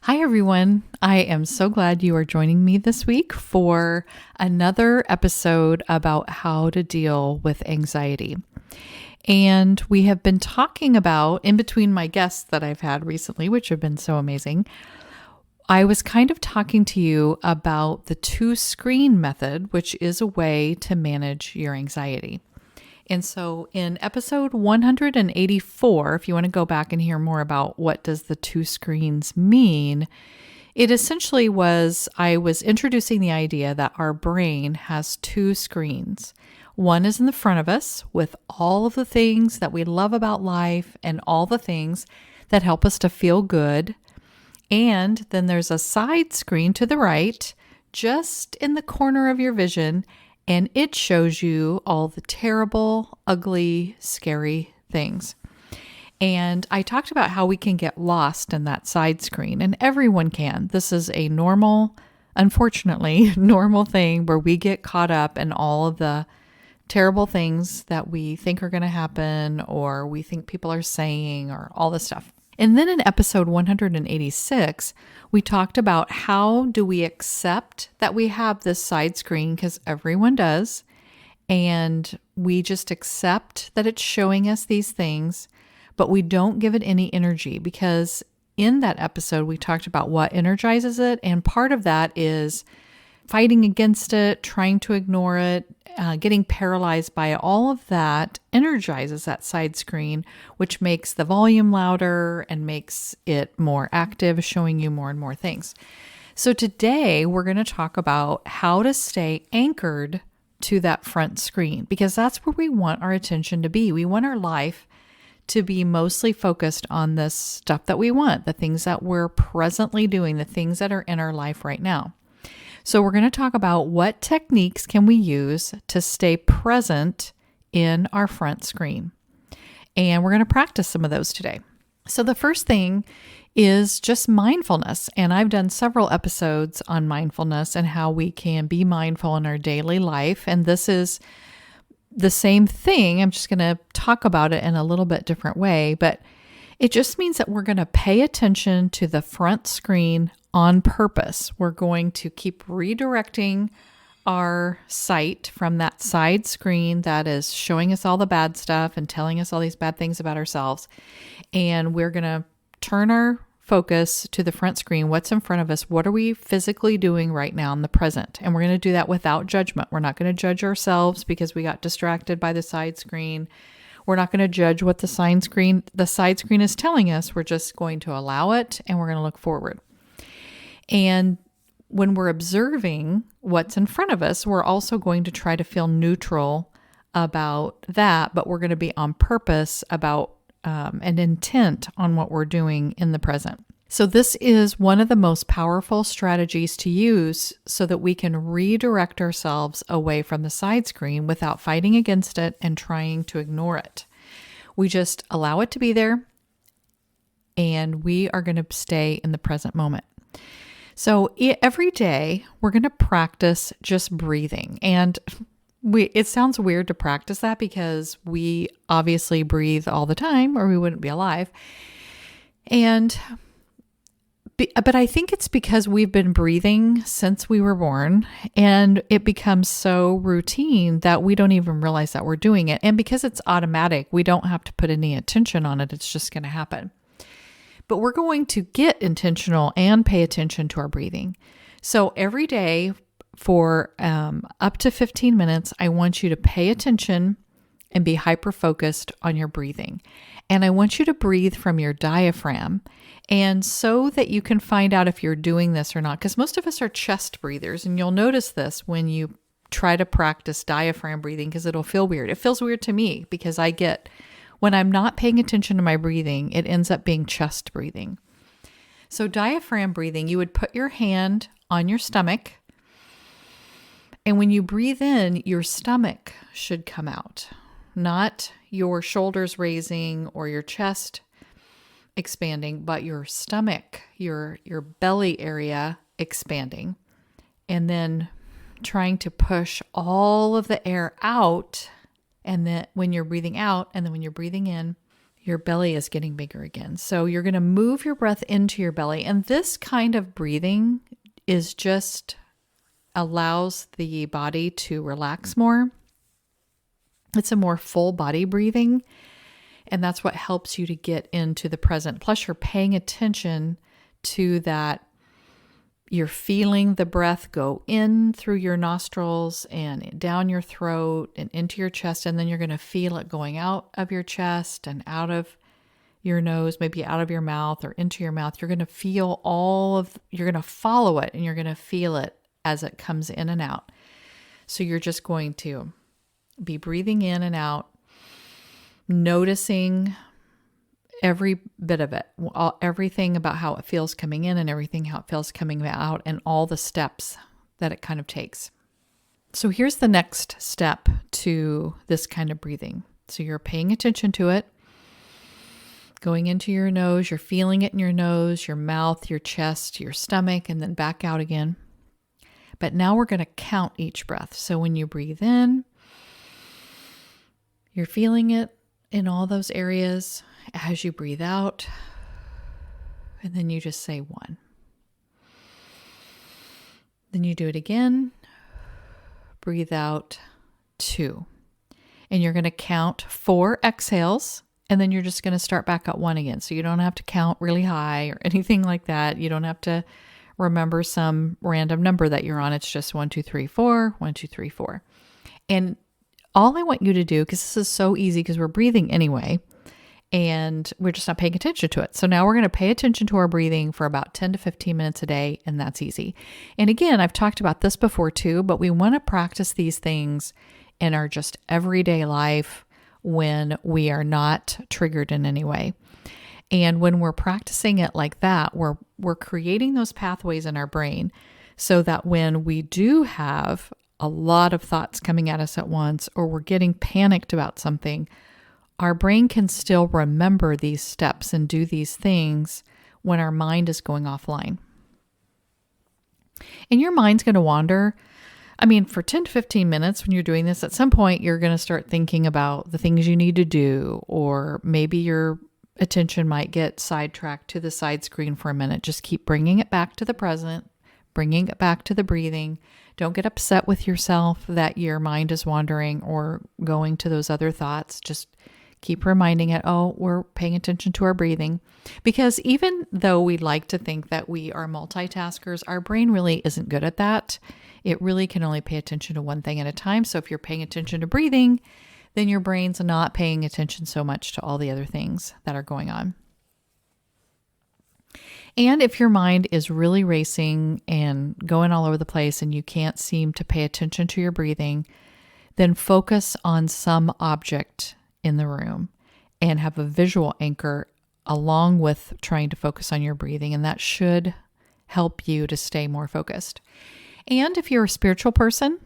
Hi, everyone. I am so glad you are joining me this week for another episode about how to deal with anxiety. And we have been talking about, in between my guests that I've had recently, which have been so amazing, I was kind of talking to you about the two-screen method, which is a way to manage your anxiety. And so in episode 184, if you want to go back and hear more about what does the two screens mean, it essentially was, I was introducing the idea that our brain has two screens. One is in the front of us with all of the things that we love about life and all the things that help us to feel good. And then there's a side screen to the right, just in the corner of your vision, and it shows you all the terrible, ugly, scary things. And I talked about how we can get lost in that side screen, and everyone can. This is a normal, unfortunately, normal thing where we get caught up in all of the terrible things that we think are going to happen or we think people are saying or all this stuff. And then in episode 186, we talked about how do we accept that we have this side screen, because everyone does, and we just accept that it's showing us these things, but we don't give it any energy, because in that episode, we talked about what energizes it, and part of that is fighting against it, trying to ignore it, getting paralyzed by it. All of that energizes that side screen, which makes the volume louder and makes it more active, showing you more and more things. So today we're going to talk about how to stay anchored to that front screen, because that's where we want our attention to be. We want our life to be mostly focused on the stuff that we want, the things that we're presently doing, the things that are in our life right now. So we're going to talk about what techniques can we use to stay present in our front screen. And we're going to practice some of those today. So the first thing is just mindfulness. And I've done several episodes on mindfulness and how we can be mindful in our daily life. And this is the same thing. I'm just going to talk about it in a little bit different way, but it just means that we're going to pay attention to the front screen on purpose. We're going to keep redirecting our sight from that side screen that is showing us all the bad stuff and telling us all these bad things about ourselves. And we're going to turn our focus to the front screen. What's in front of us? What are we physically doing right now in the present? And we're going to do that without judgment. We're not going to judge ourselves because we got distracted by the side screen. We're not going to judge what the side screen is telling us. We're just going to allow it, and we're going to look forward. And when we're observing what's in front of us, we're also going to try to feel neutral about that, but we're going to be on purpose about an intent on what we're doing in the present. So this is one of the most powerful strategies to use so that we can redirect ourselves away from the side screen without fighting against it and trying to ignore it. We just allow it to be there, and we are going to stay in the present moment. So every day we're going to practice just breathing. And it sounds weird to practice that because we obviously breathe all the time or we wouldn't be alive. But I think it's because we've been breathing since we were born, and it becomes so routine that we don't even realize that we're doing it. And because it's automatic, we don't have to put any attention on it. It's just going to happen. But we're going to get intentional and pay attention to our breathing. So every day for up to 15 minutes, I want you to pay attention and be hyper-focused on your breathing. And I want you to breathe from your diaphragm. And so that you can find out if you're doing this or not, because most of us are chest breathers. And you'll notice this when you try to practice diaphragm breathing, because it'll feel weird. It feels weird to me because when I'm not paying attention to my breathing, it ends up being chest breathing. So diaphragm breathing, you would put your hand on your stomach, and when you breathe in, your stomach should come out, not your shoulders raising or your chest expanding, but your stomach, your belly area expanding, and then trying to push all of the air out. And then when you're breathing out and then when you're breathing in, your belly is getting bigger again. So you're going to move your breath into your belly. And this kind of breathing is just allows the body to relax more. It's a more full body breathing. And that's what helps you to get into the present. Plus, you're paying attention to that. You're feeling the breath go in through your nostrils and down your throat and into your chest. And then you're going to feel it going out of your chest and out of your nose, maybe out of your mouth or into your mouth. You're going to feel you're going to follow it and you're going to feel it as it comes in and out. So you're just going to be breathing in and out, noticing every bit of it, everything about how it feels coming in and everything how it feels coming out and all the steps that it kind of takes. So here's the next step to this kind of breathing. So you're paying attention to it, going into your nose, you're feeling it in your nose, your mouth, your chest, your stomach, and then back out again. But now we're going to count each breath. So when you breathe in, you're feeling it in all those areas. As you breathe out, and then you just say 1. Then you do it again. Breathe out 2. And you're going to count 4 exhales, and then you're just going to start back at 1 again. So you don't have to count really high or anything like that. You don't have to remember some random number that you're on. It's just 1, 2, 3, 4, 1, 2, 3, 4. And all I want you to do, because this is so easy because we're breathing anyway, and we're just not paying attention to it. So now we're going to pay attention to our breathing for about 10 to 15 minutes a day, and that's easy. And again, I've talked about this before too, but we want to practice these things in our just everyday life when we are not triggered in any way. And when we're practicing it like that, we're creating those pathways in our brain so that when we do have a lot of thoughts coming at us at once, or we're getting panicked about something, our brain can still remember these steps and do these things when our mind is going offline. And your mind's going to wander. I mean, for 10 to 15 minutes when you're doing this, at some point you're going to start thinking about the things you need to do, or maybe your attention might get sidetracked to the side screen for a minute. Just keep bringing it back to the present, bringing it back to the breathing. Don't get upset with yourself that your mind is wandering or going to those other thoughts. Just keep reminding it, we're paying attention to our breathing. Because even though we like to think that we are multitaskers, our brain really isn't good at that. It really can only pay attention to one thing at a time. So if you're paying attention to breathing, then your brain's not paying attention so much to all the other things that are going on. And if your mind is really racing and going all over the place and you can't seem to pay attention to your breathing, then focus on some object in the room and have a visual anchor along with trying to focus on your breathing. And that should help you to stay more focused. And if you're a spiritual person,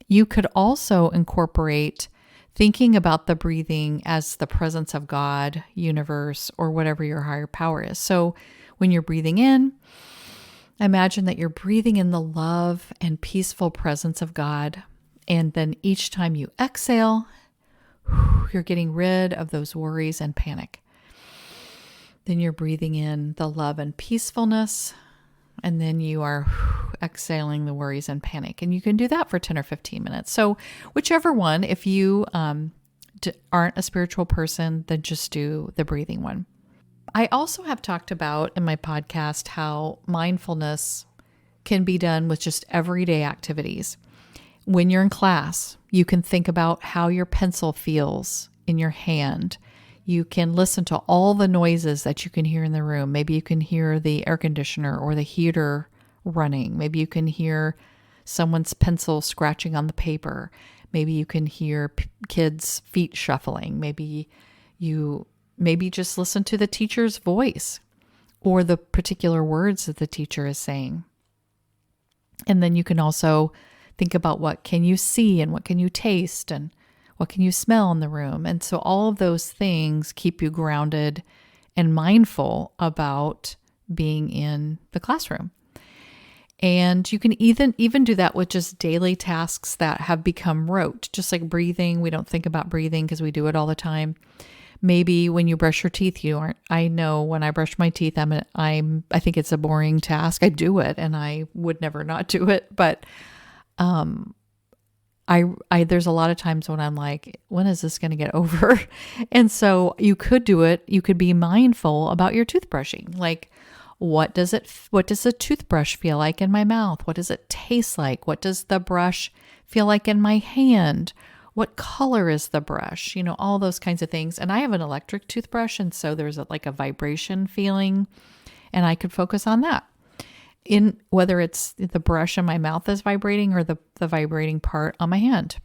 you could also incorporate thinking about the breathing as the presence of God, universe, or whatever your higher power is. So when you're breathing in, imagine that you're breathing in the love and peaceful presence of God. And then each time you exhale, you're getting rid of those worries and panic. Then you're breathing in the love and peacefulness, and then you are exhaling the worries and panic. And you can do that for 10 or 15 minutes. So whichever one, if you aren't a spiritual person, then just do the breathing one. I also have talked about in my podcast how mindfulness can be done with just everyday activities. When you're in class, you can think about how your pencil feels in your hand. You can listen to all the noises that you can hear in the room. Maybe you can hear the air conditioner or the heater running. Maybe you can hear someone's pencil scratching on the paper. Maybe you can hear kids' feet shuffling. Maybe just listen to the teacher's voice or the particular words that the teacher is saying. And then you can also think about what can you see and what can you taste and what can you smell in the room. And so all of those things keep you grounded and mindful about being in the classroom. And you can even do that with just daily tasks that have become rote, just like breathing. We don't think about breathing because we do it all the time. Maybe when you brush your teeth, you aren't. I know when I brush my teeth, I think it's a boring task. I do it, and I would never not do it. But there's a lot of times when I'm like, when is this going to get over? And so you could do it. You could be mindful about your toothbrushing. Like, what does a toothbrush feel like in my mouth? What does it taste like? What does the brush feel like in my hand? What color is the brush? All those kinds of things. And I have an electric toothbrush, and so there's like a vibration feeling, and I could focus on that. In whether it's the brush in my mouth is vibrating or the vibrating part on my hand.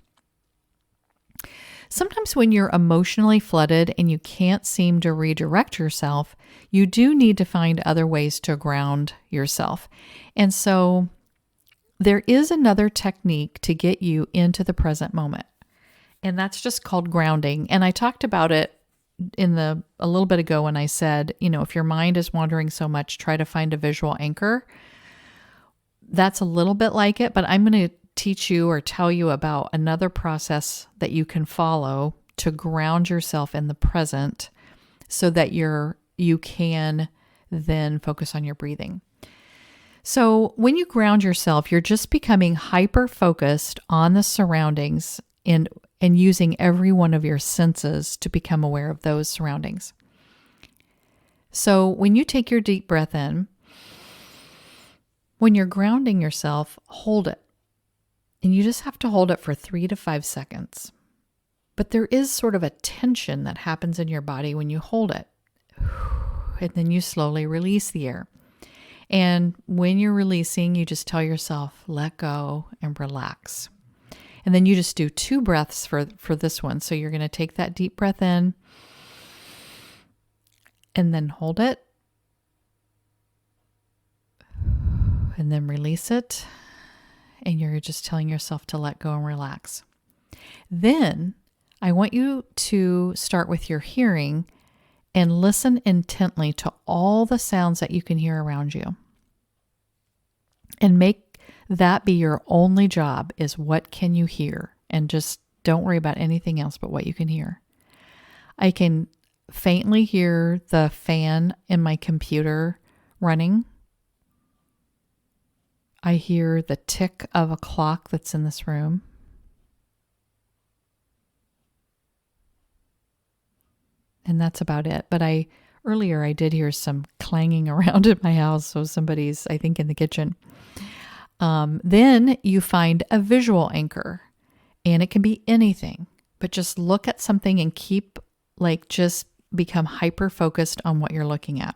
Sometimes when you're emotionally flooded and you can't seem to redirect yourself, you do need to find other ways to ground yourself. And so there is another technique to get you into the present moment. And that's just called grounding. And I talked about it a little bit ago when I said, if your mind is wandering so much, try to find a visual anchor. That's a little bit like it, but I'm going to teach you or tell you about another process that you can follow to ground yourself in the present so that you can then focus on your breathing. So when you ground yourself, you're just becoming hyper-focused on the surroundings and using every one of your senses to become aware of those surroundings. So when you take your deep breath in, when you're grounding yourself, hold it. And you just have to hold it for 3 to 5 seconds. But there is sort of a tension that happens in your body when you hold it. And then you slowly release the air. And when you're releasing, you just tell yourself, let go and relax. And then you just do 2 breaths for this one. So you're going to take that deep breath in and then hold it. And then release it. And you're just telling yourself to let go and relax. Then I want you to start with your hearing and listen intently to all the sounds that you can hear around you. And make that be your only job, is what can you hear? And just don't worry about anything else but what you can hear. I can faintly hear the fan in my computer running. I hear the tick of a clock that's in this room. And that's about it. But earlier I did hear some clanging around in my house. So somebody's, I think, in the kitchen. Then you find a visual anchor, and it can be anything, but just look at something and just become hyper focused on what you're looking at,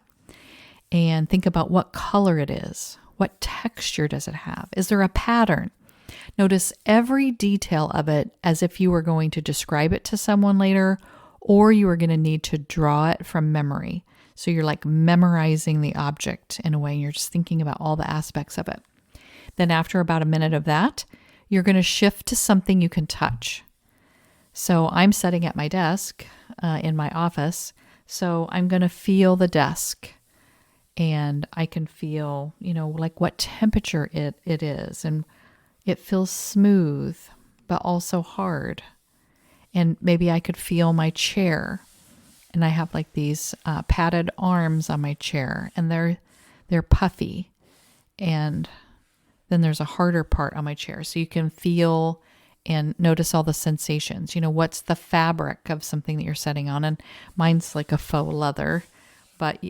and think about what color it is. What texture does it have? Is there a pattern? Notice every detail of it as if you were going to describe it to someone later, or you are going to need to draw it from memory. So you're like memorizing the object in a way, and you're just thinking about all the aspects of it. Then after about a minute of that, you're going to shift to something you can touch. So I'm sitting at my desk in my office, so I'm going to feel the desk. And I can feel, like what temperature it is. And it feels smooth, but also hard. And maybe I could feel my chair. And I have like these padded arms on my chair. And they're puffy. And then there's a harder part on my chair. So you can feel and notice all the sensations. What's the fabric of something that you're sitting on? And mine's like a faux leather. But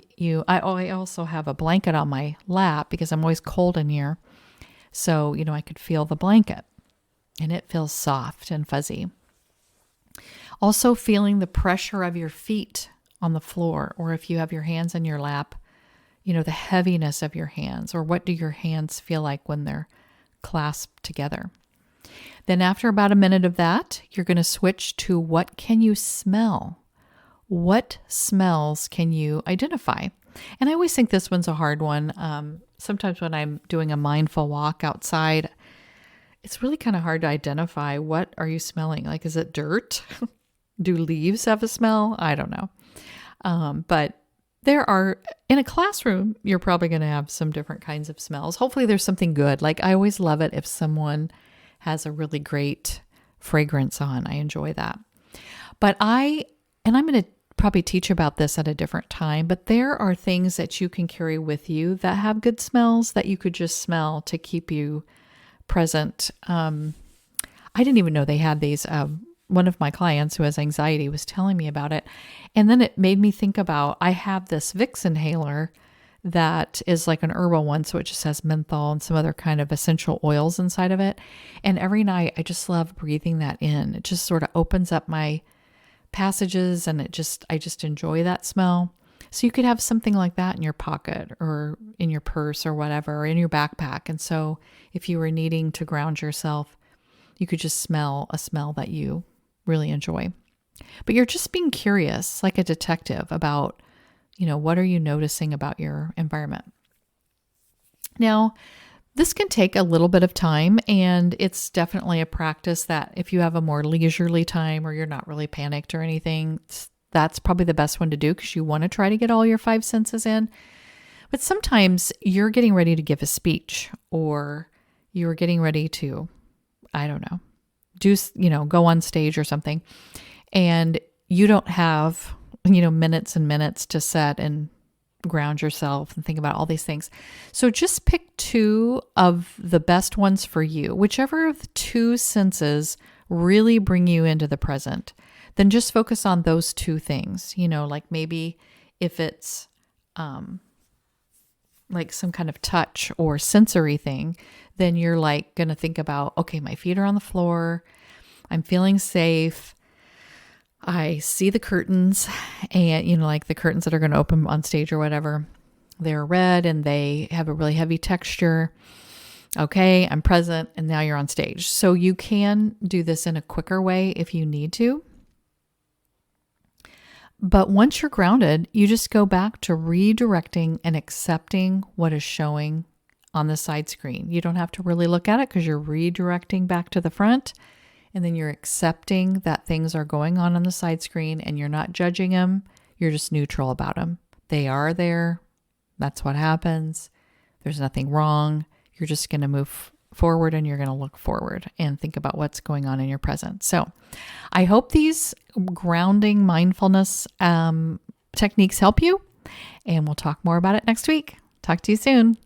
I also have a blanket on my lap because I'm always cold in here. So, I could feel the blanket, and it feels soft and fuzzy. Also feeling the pressure of your feet on the floor, or if you have your hands in your lap, the heaviness of your hands, or what do your hands feel like when they're clasped together. Then after about a minute of that, you're going to switch to what can you smell? What smells can you identify? And I always think this one's a hard one. Sometimes when I'm doing a mindful walk outside, it's really kind of hard to identify, what are you smelling? Like, is it dirt? Do leaves have a smell? I don't know. But in a classroom, you're probably going to have some different kinds of smells. Hopefully there's something good. Like, I always love it if someone has a really great fragrance on. I enjoy that. But I'm going to probably teach about this at a different time, but there are things that you can carry with you that have good smells that you could just smell to keep you present. I didn't even know they had these. One of my clients who has anxiety was telling me about it. And then it made me think about, I have this Vicks inhaler that is like an herbal one. So it just has menthol and some other kind of essential oils inside of it. And every night I just love breathing that in. It just sort of opens up my passages and I just enjoy that smell. So you could have something like that in your pocket or in your purse or whatever, or in your backpack. And so if you were needing to ground yourself, you could just smell a smell that you really enjoy. But you're just being curious, like a detective, about, what are you noticing about your environment? Now, this can take a little bit of time, and it's definitely a practice that if you have a more leisurely time or you're not really panicked or anything, that's probably the best one to do because you want to try to get all your five senses in. But sometimes you're getting ready to give a speech, or you're getting ready to, I don't know, go on stage or something, and you don't have, minutes and minutes to set and ground yourself and think about all these things. So just pick two of the best ones for you, whichever of the two senses really bring you into the present. Then just focus on those two things, like maybe if it's like some kind of touch or sensory thing, then you're like going to think about, okay, my feet are on the floor. I'm feeling safe. I see the curtains and, like the curtains that are going to open on stage or whatever, they're red and they have a really heavy texture. Okay, I'm present, and now you're on stage. So you can do this in a quicker way if you need to. But once you're grounded, you just go back to redirecting and accepting what is showing on the side screen. You don't have to really look at it because you're redirecting back to the front, and then you're accepting that things are going on the side screen and you're not judging them. You're just neutral about them. They are there. That's what happens. There's nothing wrong. You're just going to move forward and you're going to look forward and think about what's going on in your present. So I hope these grounding mindfulness techniques help you, and we'll talk more about it next week. Talk to you soon.